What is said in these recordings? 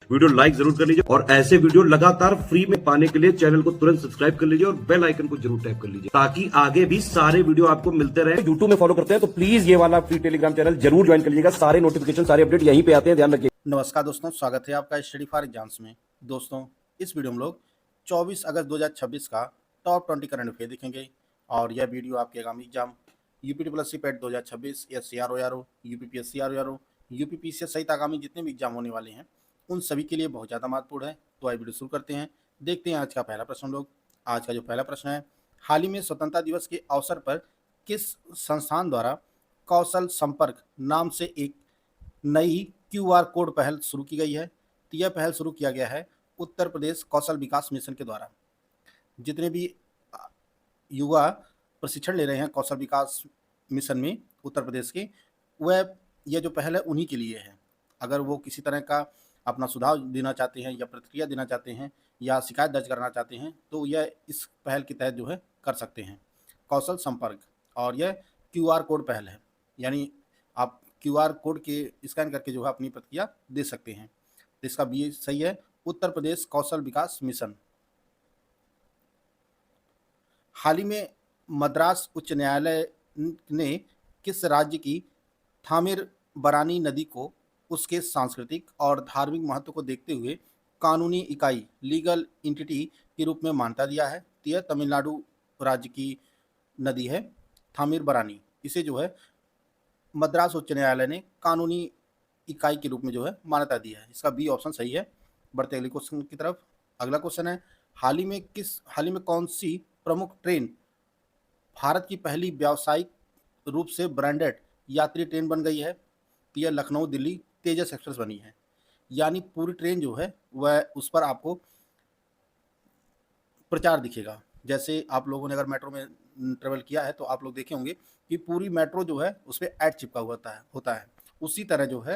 Video like जरूर कर लीजिए और ऐसे वीडियो लगातार फ्री में पाने के लिए चैनल को तुरंत सब्सक्राइब कर लीजिए और बेल आइकन को जरूर टैप कर लीजिए ताकि आगे भी सारे वीडियो आपको मिलते रहे। यूट्यूब में फॉलो करते हैं तो प्लीज ये वाला फ्री टेलीग्राम चैनल जरूर ज्वाइन कर लीजिएगा। सारे नोटिफिकेशन सारे अपडेट यहीं पे आते हैं, ध्यान रखिए। नमस्कार दोस्तों, स्वागत है आपका स्टडी फॉर एग्जाम्स में। दोस्तों, इस वीडियो में लोग 24 अगस्त 2026 का टॉप 20 करंट अफेयर देखेंगे और यह वीडियो आपके आगामी एग्जाम यूपीटीपीएससी पेट 2026, एससीआरओ, यूपीपीएससीआरओ, यूपीपीसीएस सहित आगामी जितने भी एग्जाम होने वाले हैं उन सभी के लिए बहुत ज़्यादा महत्वपूर्ण है। तो आइए वीडियो शुरू करते हैं। देखते हैं आज का पहला प्रश्न लोग। आज का जो पहला प्रश्न है, हाल ही में स्वतंत्रता दिवस के अवसर पर किस संस्थान द्वारा कौशल संपर्क नाम से एक नई क्यूआर कोड पहल शुरू की गई है? तो यह पहल शुरू किया गया है उत्तर प्रदेश कौशल विकास मिशन के द्वारा। जितने भी युवा प्रशिक्षण ले रहे हैं कौशल विकास मिशन में उत्तर प्रदेश के, वह यह जो पहल है उन्हीं के लिए है। अगर वो किसी तरह का अपना सुझाव देना चाहते हैं या प्रतिक्रिया देना चाहते हैं या शिकायत दर्ज करना चाहते हैं तो यह इस पहल के तहत जो है कर सकते हैं, कौशल संपर्क। और यह क्यूआर कोड पहल है, यानी आप क्यूआर कोड के स्कैन करके जो है अपनी प्रतिक्रिया दे सकते हैं। तो इसका बी सही है, उत्तर प्रदेश कौशल विकास मिशन। हाल ही में मद्रास उच्च न्यायालय ने किस राज्य की थामिरबरानी नदी को उसके सांस्कृतिक और धार्मिक महत्व को देखते हुए कानूनी इकाई लीगल एंटिटी के रूप में मान्यता दिया है? तो यह तमिलनाडु राज्य की नदी है थामिरबरानी। इसे जो है मद्रास उच्च न्यायालय ने कानूनी इकाई के रूप में जो है मान्यता दी है। इसका बी ऑप्शन सही है। बढ़ते अगले क्वेश्चन की तरफ। अगला क्वेश्चन है, हाल ही में कौन सी प्रमुख ट्रेन भारत की पहली व्यावसायिक रूप से ब्रांडेड यात्री ट्रेन बन गई है? तो यह लखनऊ दिल्ली तेजस एक्सप्रेस बनी है। यानी पूरी ट्रेन जो है वह उस पर आपको प्रचार दिखेगा। जैसे आप लोगों ने अगर मेट्रो में ट्रेवल किया है तो आप लोग देखे होंगे कि पूरी मेट्रो जो है उस पर ऐड चिपका हुआ होता है। उसी तरह जो है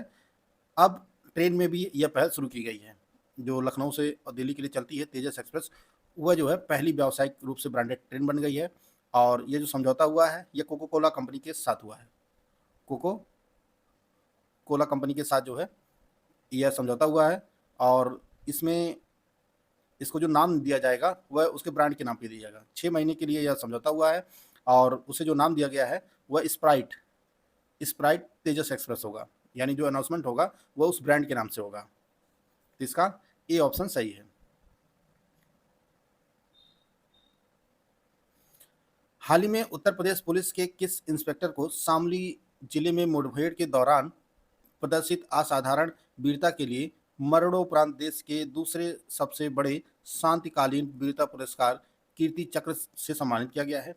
अब ट्रेन में भी यह पहल शुरू की गई है। जो लखनऊ से और दिल्ली के लिए चलती है तेजस एक्सप्रेस, वह जो है पहली व्यावसायिक रूप से ब्रांडेड ट्रेन बन गई है। और ये जो समझौता हुआ है यह कोको कोला कंपनी के साथ हुआ है। कोको कोला कंपनी के साथ जो है यह समझौता हुआ है और इसमें इसको जो नाम दिया जाएगा वह उसके ब्रांड के नाम पे दिया जाएगा। 6 महीने के लिए यह समझौता हुआ है और उसे जो नाम दिया गया है वह स्प्राइट तेजस एक्सप्रेस होगा। यानी जो अनाउंसमेंट होगा वह उस ब्रांड के नाम से होगा। तो इसका ए ऑप्शन सही है। हाल ही में उत्तर प्रदेश पुलिस के किस इंस्पेक्टर को शामली जिले में मुठभेड़ के दौरान प्रदर्शित असाधारण वीरता के लिए मरणोपरांत देश के दूसरे सबसे बड़े शांतिकालीन वीरता पुरस्कार कीर्ति चक्र से सम्मानित किया गया है?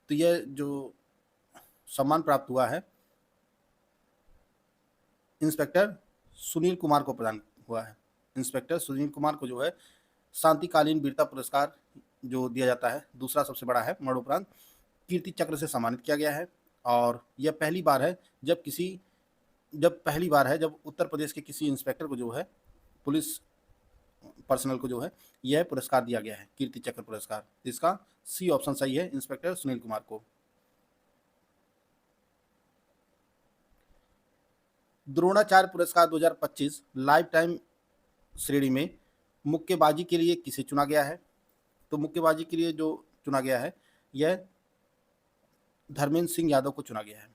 तो यह जो सम्मान प्राप्त हुआ है इंस्पेक्टर सुनील कुमार को प्रदान हुआ है। इंस्पेक्टर सुनील कुमार को जो है शांतिकालीन वीरता पुरस्कार जो दिया जाता है दूसरा सबसे बड़ा है मरणोपरांत कीर्ति चक्र से सम्मानित किया गया है। और यह पहली बार है जब उत्तर प्रदेश के किसी इंस्पेक्टर को जो है पुलिस पर्सनल को जो है यह पुरस्कार दिया गया है, कीर्ति चक्र पुरस्कार। इसका सी ऑप्शन सही है, इंस्पेक्टर सुनील कुमार को। द्रोणाचार्य पुरस्कार 2025 लाइफ टाइम श्रेणी में मुक्केबाजी के लिए किसे चुना गया है? तो मुक्केबाजी के लिए जो चुना गया है यह धर्मेंद्र सिंह यादव को चुना गया है।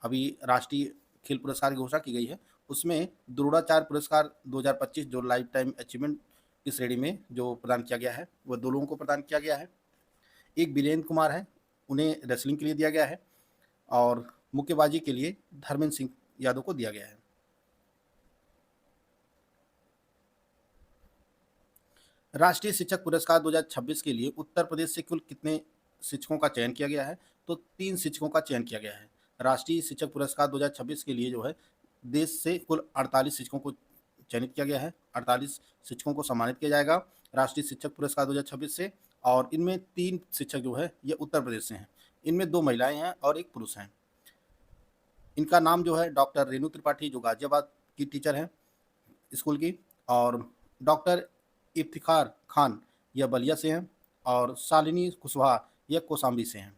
अभी राष्ट्रीय खेल पुरस्कार की घोषणा की गई है, उसमें द्रोणाचार्य पुरस्कार 2025 जो लाइफ टाइम अचीवमेंट की श्रेणी में जो प्रदान किया गया है वह 2 लोगों को प्रदान किया गया है। एक वीरेंद्र कुमार है, उन्हें रेसलिंग के लिए दिया गया है और मुक्केबाजी के लिए धर्मेंद्र सिंह यादव को दिया गया है। राष्ट्रीय शिक्षक पुरस्कार 2026 के लिए उत्तर प्रदेश से कुल कितने शिक्षकों का चयन किया गया है? तो 3 शिक्षकों का चयन किया गया है। राष्ट्रीय शिक्षक पुरस्कार 2026 के लिए जो है देश से कुल 48 शिक्षकों को चयनित किया गया है। 48 शिक्षकों को सम्मानित किया जाएगा राष्ट्रीय शिक्षक पुरस्कार 2026 से। और इनमें 3 शिक्षक जो है ये उत्तर प्रदेश से हैं। इनमें 2 महिलाएं हैं और 1 पुरुष हैं। इनका नाम जो है डॉक्टर रेणु त्रिपाठी जो गाजियाबाद की टीचर हैं स्कूल की, और डॉक्टर इफ्तिखार खान यह बलिया से हैं, और शालिनी कुशवाहा यह कौशाम्बी से हैं।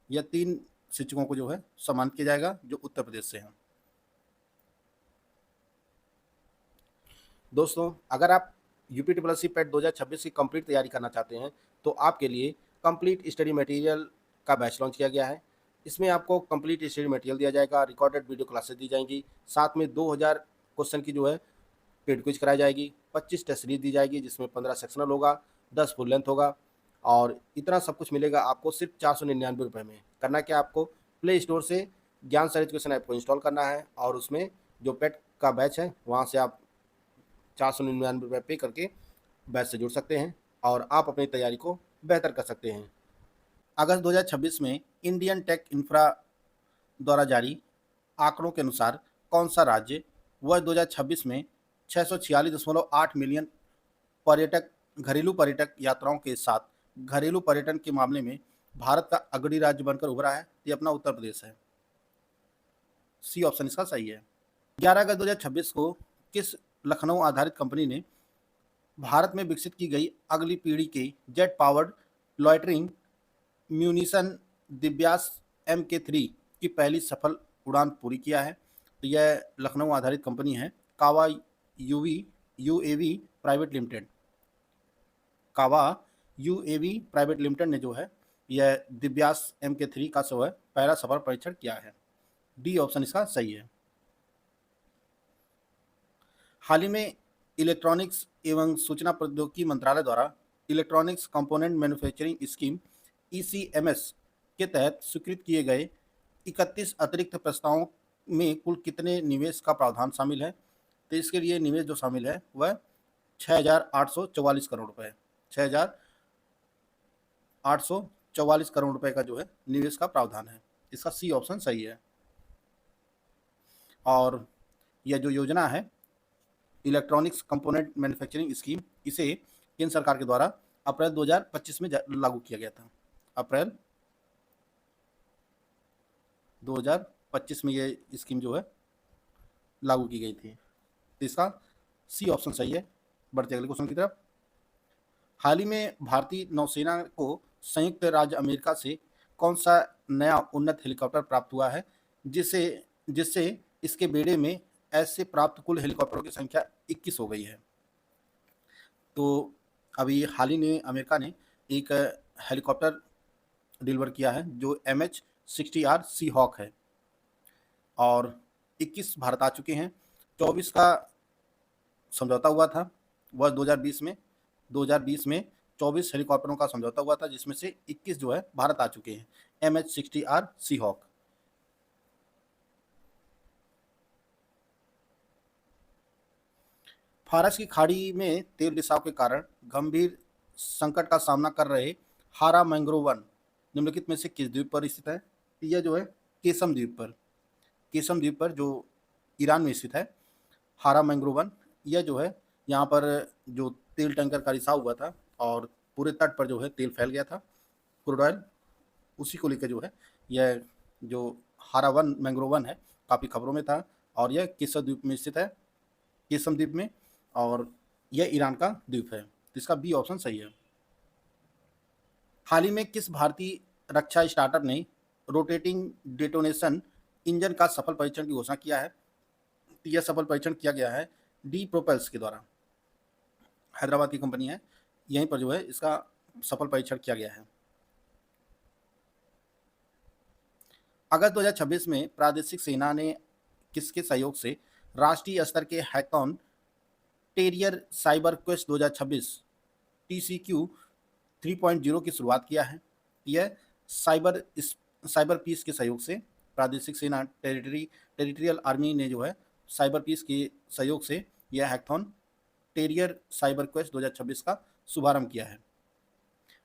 यह 3 शिक्षकों को जो है सम्मानित किया जाएगा जो उत्तर प्रदेश से हैं। दोस्तों, अगर आप यूपीट्रिपल पेट 2026 की कंप्लीट तैयारी करना चाहते हैं तो आपके लिए कंप्लीट स्टडी मटेरियल का बैच लॉन्च किया गया है। इसमें आपको कंप्लीट स्टडी मटेरियल दिया जाएगा, रिकॉर्डेड वीडियो क्लासेस दी जाएंगी, साथ में 2000 क्वेश्चन की जो है पेड क्विज कराई जाएगी, 25 टेस्ट सीरीज दी जाएगी जिसमें 15 सेक्शनल होगा, 10 फुल लेंथ होगा और इतना सब कुछ मिलेगा आपको सिर्फ 499 रुपये में। करना क्या, आपको प्ले स्टोर से ज्ञान सर एजुकेशन ऐप को इंस्टॉल करना है और उसमें जो पेट का बैच है वहाँ से आप 499 रुपये पे करके बैच से जुड़ सकते हैं और आप अपनी तैयारी को बेहतर कर सकते हैं। अगस्त 2026 में इंडियन टेक इंफ्रा द्वारा जारी आंकड़ों के अनुसार कौन सा राज्य वर्ष 2026 में 646.8 मिलियन पर्यटक घरेलू पर्यटक यात्राओं के साथ घरेलू पर्यटन के मामले में भारत का अग्रणी राज्य बनकर उभरा है? ये अपना उत्तर प्रदेश है। सी ऑप्शन इसका सही है। 11 अगस्त 2026 को किस लखनऊ आधारित कंपनी ने भारत में विकसित की गई अगली पीढ़ी के jet powered loitering munition Divya's MK3 की पहली सफल उड़ान पूरी किया है? तो यह लखनऊ आधारित कंपनी है कावा यूएवी प्राइवेट लिमिटेड। कावा यूएवी प्राइवेट लिमिटेड ने जो है यह दिव्यास MK3 का जो है पहला सफल परीक्षण किया है। डी ऑप्शन इसका सही है। हाल ही में इलेक्ट्रॉनिक्स एवं सूचना प्रौद्योगिकी मंत्रालय द्वारा electronics component manufacturing scheme ECMS के तहत स्वीकृत किए गए 31 अतिरिक्त प्रस्तावों में कुल कितने निवेश का प्रावधान शामिल है? तो इसके लिए निवेश जो शामिल है वह 6,844 करोड़ रुपए, 6,844 करोड़ रुपए का जो है निवेश का प्रावधान है। इसका सी ऑप्शन सही है। और यह जो योजना है इलेक्ट्रॉनिक्स कंपोनेंट मैन्युफैक्चरिंग स्कीम, इसे केंद्र सरकार के द्वारा अप्रैल 2025 में लागू किया गया था। अप्रैल 2025 में ये स्कीम जो है लागू की गई थी। तो इसका सी ऑप्शन सही है। बढ़ते अगले क्वेश्चन की तरफ। हाल ही में भारतीय नौसेना को संयुक्त राज्य अमेरिका से कौन सा नया उन्नत हेलीकॉप्टर प्राप्त हुआ है जिससे जिससे इसके बेड़े में ऐसे प्राप्त कुल हेलीकॉप्टरों की संख्या 21 हो गई है? तो अभी हाल ही में अमेरिका ने एक हेलीकॉप्टर डिलीवर किया है जो MH-60R सी हॉक है और 21 भारत आ चुके हैं। 24 का समझौता हुआ था वर्ष 2020 में 24 हेलीकॉप्टरों का समझौता हुआ था जिसमें से 21 जो है भारत आ चुके हैं MH-60R सी हॉक। फारस की खाड़ी में तेल रिसाव के कारण गंभीर संकट का सामना कर रहे हारा मैंग्रोव वन निम्नलिखित में से किस द्वीप पर स्थित है? यह जो है केसम द्वीप पर जो ईरान में स्थित है हारा मैंग्रोव वन। यह जो है यहाँ पर जो तेल टैंकर का रिसाव हुआ था और पूरे तट पर जो है तेल फैल गया था क्रूड ऑयल, उसी को लेकर जो है यह जो हारा वन मैंग्रोव वन है काफ़ी खबरों में था और यह केसम द्वीप में स्थित है, केसम द्वीप में, और यह ईरान का द्वीप है। इसका बी ऑप्शन सही है। हाल ही में किस भारतीय रक्षा स्टार्टअप ने रोटेटिंग डेटोनेशन इंजन का सफल परीक्षण की घोषणा किया है? यह सफल परीक्षण किया गया है डी प्रोपेल्स के द्वारा। हैदराबाद की कंपनी है, यहीं पर जो है इसका सफल परीक्षण किया गया है। अगस्त 2026 में प्रादेशिक सेना ने किसके सहयोग से राष्ट्रीय स्तर के hackathon terrier cyber quest 2026 TCQ 3.0 की शुरुआत किया है? यह साइबर पीस के सहयोग से प्रादेशिक सेना टेरिटरियल आर्मी ने जो है साइबर पीस के सहयोग से यह हैकाथन टेरियर साइबर क्वेस्ट 2026 का शुभारंभ किया है।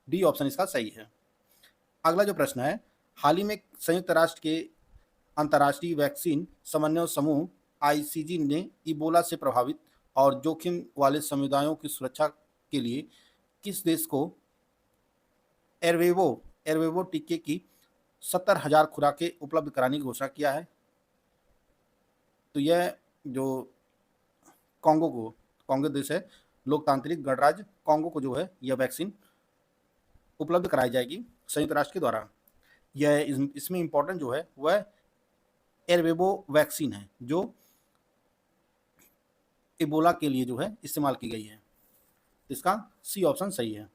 डी ऑप्शन इसका सही है। अगला जो प्रश्न है, हाल ही में संयुक्त राष्ट्र के अंतर्राष्ट्रीय वैक्सीन समन्वय समूह ICG ने इबोला से प्रभावित और जोखिम वाले समुदायों की सुरक्षा के लिए किस देश को एरवेवो टीके की 70,000 खुराकें उपलब्ध कराने की घोषणा किया है? तो यह जो कांगो देश है, लोकतांत्रिक गणराज्य कांगो को जो है यह वैक्सीन उपलब्ध कराई जाएगी संयुक्त राष्ट्र के द्वारा। यह इसमें इम्पोर्टेंट जो है वह एरवेवो वैक्सीन है जो इबोला के लिए जो है इस्तेमाल की गई है। इसका सी ऑप्शन सही है।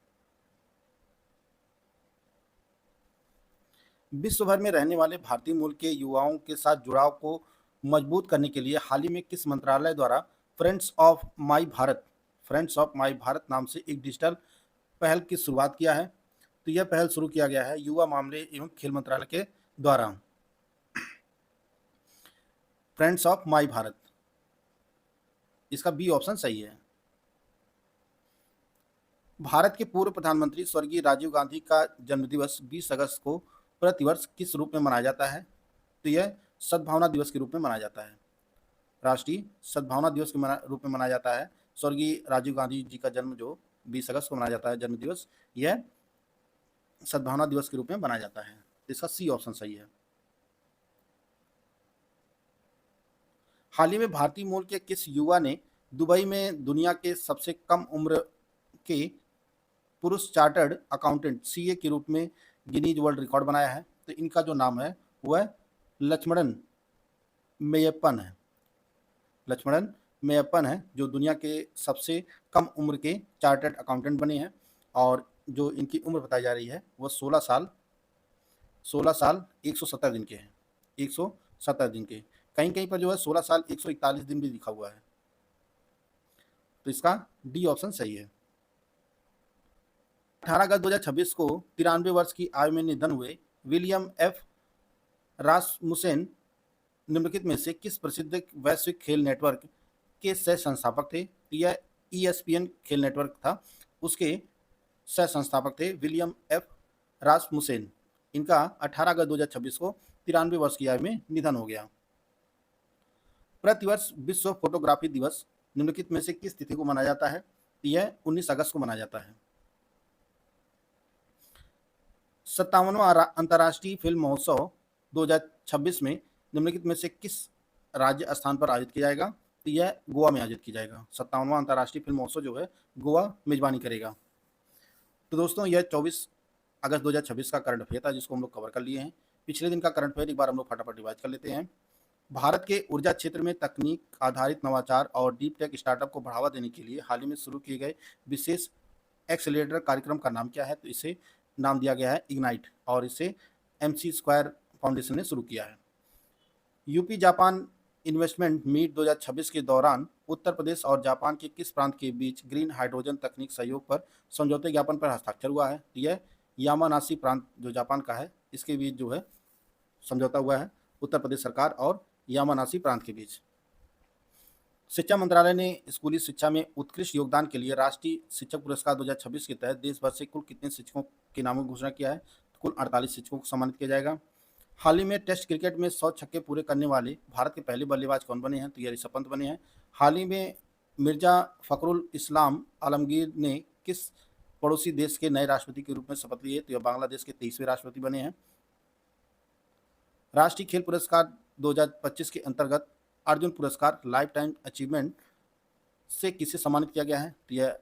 विश्व भर में रहने वाले भारतीय मूल के युवाओं के साथ जुड़ाव को मजबूत करने के लिए हाल ही में किस मंत्रालय द्वारा फ्रेंड्स ऑफ माई भारत नाम से एक डिजिटल पहल की शुरुआत किया है? तो यह पहल शुरू किया गया है युवा मामले एवं खेल मंत्रालय के द्वारा। फ्रेंड्स ऑफ माई भारत, इसका बी ऑप्शन सही है। भारत के पूर्व प्रधानमंत्री स्वर्गीय राजीव गांधी का जन्मदिवस 20 अगस्त को प्रतिवर्ष किस रूप में मनाया जाता है? तो यह सद्भावना दिवस के रूप में मनाया जाता है। राष्ट्रीय सद्भावना दिवस के रूप में मनाया जाता है। स्वर्गीय राजीव गांधी जी का जन्म जो 20 अगस्त को मनाया जाता है जन्म दिवस, यह सद्भावना दिवस के रूप में मनाया जाता है। इसका सी ऑप्शन सही है। हाल ही में भारतीय मूल के किस युवा ने दुबई में दुनिया के सबसे कम उम्र के पुरुष चार्टर्ड अकाउंटेंट सीए के रूप में गिनीज वर्ल्ड रिकॉर्ड बनाया है? तो इनका जो नाम है वह लक्ष्मणन मेयप्पन है। लक्ष्मणन मेयप्पन है जो दुनिया के सबसे कम उम्र के चार्टर्ड अकाउंटेंट बने हैं, और जो इनकी उम्र बताई जा रही है वह 16 साल 117 दिन के हैं। 117 दिन के, कहीं कहीं पर जो है 16 साल 141 दिन भी लिखा हुआ है। तो इसका डी ऑप्शन सही है। 18 अगस्त 2026 को 93 वर्ष की आयु में निधन हुए विलियम एफ रासमुसेन निम्नलिखित में से किस प्रसिद्ध वैश्विक खेल नेटवर्क के सह संस्थापक थे? यह ESPN खेल नेटवर्क था, उसके सह संस्थापक थे विलियम एफ रासमुसेन। इनका 18 अगस्त 2026 को 93 वर्ष की आयु में निधन हो गया। प्रतिवर्ष विश्व फोटोग्राफी दिवस निम्नलिखित में से किस तिथि को मनाया जाता है? यह 19 अगस्त को मनाया जाता है। 57वां अंतर्राष्ट्रीय फिल्म महोत्सव 2026 में निम्नलिखित में से किस राज्य स्थान पर आयोजित किया जाएगा? तो यह गोवा में आयोजित किया जाएगा। 57वां अंतर्राष्ट्रीय फिल्म महोत्सव जो है गोवा मेजबानी करेगा। तो दोस्तों यह 24 अगस्त 2026 का करंट अफेयर था जिसको हम लोग कवर कर लिए हैं। पिछले दिन का करंट अफेयर एक बार हम लोग फटाफट रिवाइज कर लेते हैं। भारत के ऊर्जा क्षेत्र में तकनीक आधारित नवाचार और डीप टेक स्टार्टअप को बढ़ावा देने के लिए हाल ही में शुरू किए गए विशेष एक्सेलरेटर कार्यक्रम का नाम क्या है? तो इसे नाम दिया गया है इग्नाइट, और इसे MC स्क्वायर फाउंडेशन ने शुरू किया है। यूपी जापान इन्वेस्टमेंट मीट 2026 के दौरान उत्तर प्रदेश और जापान के किस प्रांत के बीच ग्रीन हाइड्रोजन तकनीक सहयोग पर समझौते ज्ञापन पर हस्ताक्षर हुआ है? यह यामानासी प्रांत जो जापान का है इसके बीच जो है समझौता हुआ है, उत्तर प्रदेश सरकार और यामानासी प्रांत के बीच। शिक्षा मंत्रालय ने स्कूली शिक्षा में उत्कृष्ट योगदान के लिए राष्ट्रीय शिक्षक पुरस्कार 2026 के तहत देश भर से कुल कितने शिक्षकों के नामों की घोषणा किया है? तो कुल 48 शिक्षकों को सम्मानित किया जाएगा। हाल ही में टेस्ट क्रिकेट में 100 छक्के पूरे करने वाले भारत के पहले बल्लेबाज कौन बने हैं? तो ये ऋषभ पंत बने हैं। हाल ही में मिर्जा फखरुल इस्लाम आलमगीर ने किस पड़ोसी देश के नए राष्ट्रपति के रूप में शपथ ली है? तो यह बांग्लादेश के 23वें राष्ट्रपति बने हैं। राष्ट्रीय खेल पुरस्कार 2025 के अंतर्गत अर्जुन पुरस्कार लाइफ टाइम अचीवमेंट से किसे सम्मानित किया गया है? तो यह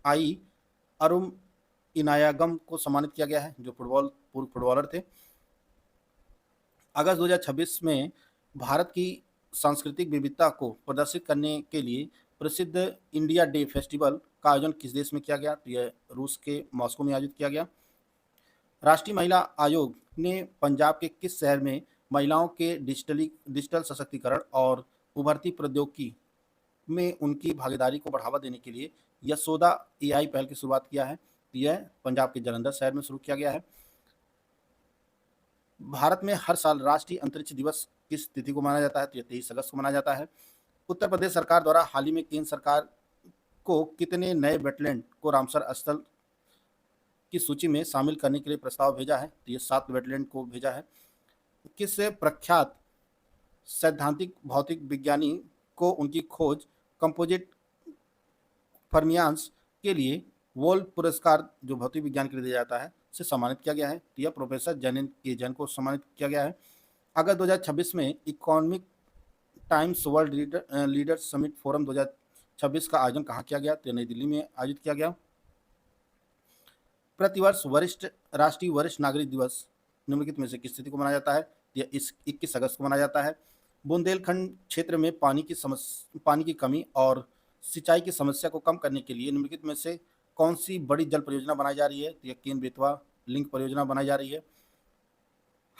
आई अरुम इनायागम को सम्मानित किया गया है जो पूर्व फुटबॉलर थे। अगस्त 2026 में भारत की सांस्कृतिक विविधता को प्रदर्शित करने के लिए प्रसिद्ध इंडिया डे फेस्टिवल का आयोजन किस देश में किया गया? तो यह रूस के मॉस्को में आयोजित किया गया। राष्ट्रीय महिला आयोग ने पंजाब के किस शहर में महिलाओं के डिजिटल सशक्तिकरण और उभरती प्रौद्योगिकी में उनकी भागीदारी को बढ़ावा देने के लिए यशोदा AI पहल की शुरुआत किया है? यह पंजाब के जालंधर शहर में शुरू किया गया है। भारत में हर साल राष्ट्रीय अंतरिक्ष दिवस किस तिथि को मनाया जाता है? तो यह 23 अगस्त को मनाया जाता है। उत्तर प्रदेश सरकार द्वारा हाल ही में केंद्र सरकार को कितने नए वेटलैंड को रामसर स्थल की सूची में शामिल करने के लिए प्रस्ताव भेजा है? तो ये 7 वेटलैंड को भेजा है। किस प्रख्यात सैद्धांतिक भौतिक विज्ञानी को उनकी खोज कंपोजिट फर्मियान्स के लिए वोल्ट पुरस्कार जो भौतिक विज्ञान के लिए दिया जाता है से सम्मानित किया गया है? तो यह प्रोफेसर जैन को सम्मानित किया गया है। अगस्त 2026 में economic times world leader summit forum 2026 का आयोजन कहाँ किया गया? तो नई दिल्ली में आयोजित किया गया। प्रतिवर्ष राष्ट्रीय वरिष्ठ नागरिक दिवस निम्नलिखित में से किस तिथि को मनाया जाता है? यह 21 अगस्त को मनाया जाता है। बुंदेलखंड क्षेत्र में पानी की कमी और सिंचाई की समस्या को कम करने के लिए निम्नलिखित में से कौन सी बड़ी जल परियोजना बनाई जा रही है? तो यह केन बेतवा लिंक परियोजना बनाई जा रही है।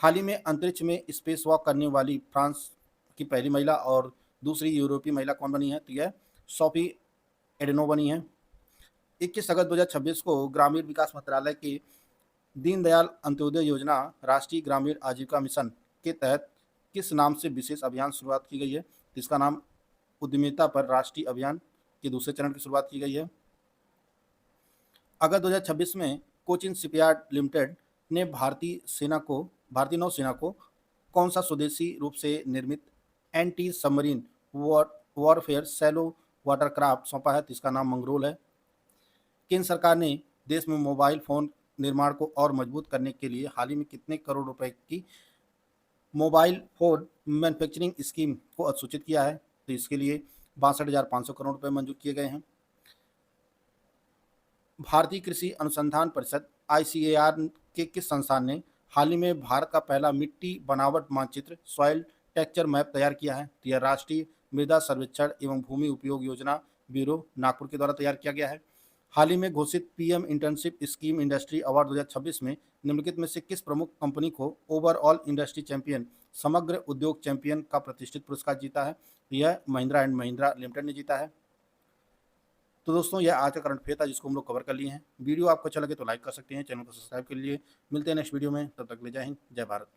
हाल ही में अंतरिक्ष में स्पेस वॉक करने वाली फ्रांस की पहली महिला और दूसरी यूरोपीय महिला कौन बनी है? तो यह सोफी एडेनो बनी है। 21 अगस्त 2026 को ग्रामीण विकास मंत्रालय के दीनदयाल अंत्योदय योजना राष्ट्रीय ग्रामीण आजीविका मिशन के तहत किस नाम से विशेष अभियान शुरुआत की गई है? तो इसका नाम उद्यमिता पर राष्ट्रीय अभियान के दूसरे चरण की शुरुआत की गई है। अगस्त 2026 में कोचिन शिपयार्ड लिमिटेड ने भारतीय नौसेना को कौन सा स्वदेशी रूप से निर्मित anti submarine warfare shallow watercraft सौंपा है? तो इसका नाम मंगरोल है। केंद्र सरकार ने देश में मोबाइल फोन निर्माण को और मजबूत करने के लिए हाल ही में कितने करोड़ रुपए की मोबाइल फोन मैन्युफैक्चरिंग स्कीम को अधिसूचित किया है? तो इसके लिए 62,500 करोड़ रुपए मंजूर किए गए हैं। भारतीय कृषि अनुसंधान परिषद ICAR के किस संस्थान ने हाल ही में भारत का पहला मिट्टी बनावट मानचित्र सॉइल टेक्सचर मैप तैयार किया है? तो यह राष्ट्रीय मृदा सर्वेक्षण एवं भूमि उपयोग योजना ब्यूरो नागपुर के द्वारा तैयार किया गया है। हाल ही में घोषित PM internship scheme industry award 2026 में निम्नलिखित में से किस प्रमुख कंपनी को ओवरऑल इंडस्ट्री चैंपियन समग्र उद्योग चैंपियन का प्रतिष्ठित पुरस्कार जीता है? यह महिंद्रा एंड महिंद्रा लिमिटेड ने जीता है। तो दोस्तों यह आज का करंट अफेयर था जिसको हम लोग कवर कर लिए हैं। वीडियो आपको अच्छा लगे तो लाइक कर सकते हैं, चैनल को सब्सक्राइब कर लीजिए। मिलते हैं नेक्स्ट वीडियो में, तब तक ले जय हिंद, जय भारत।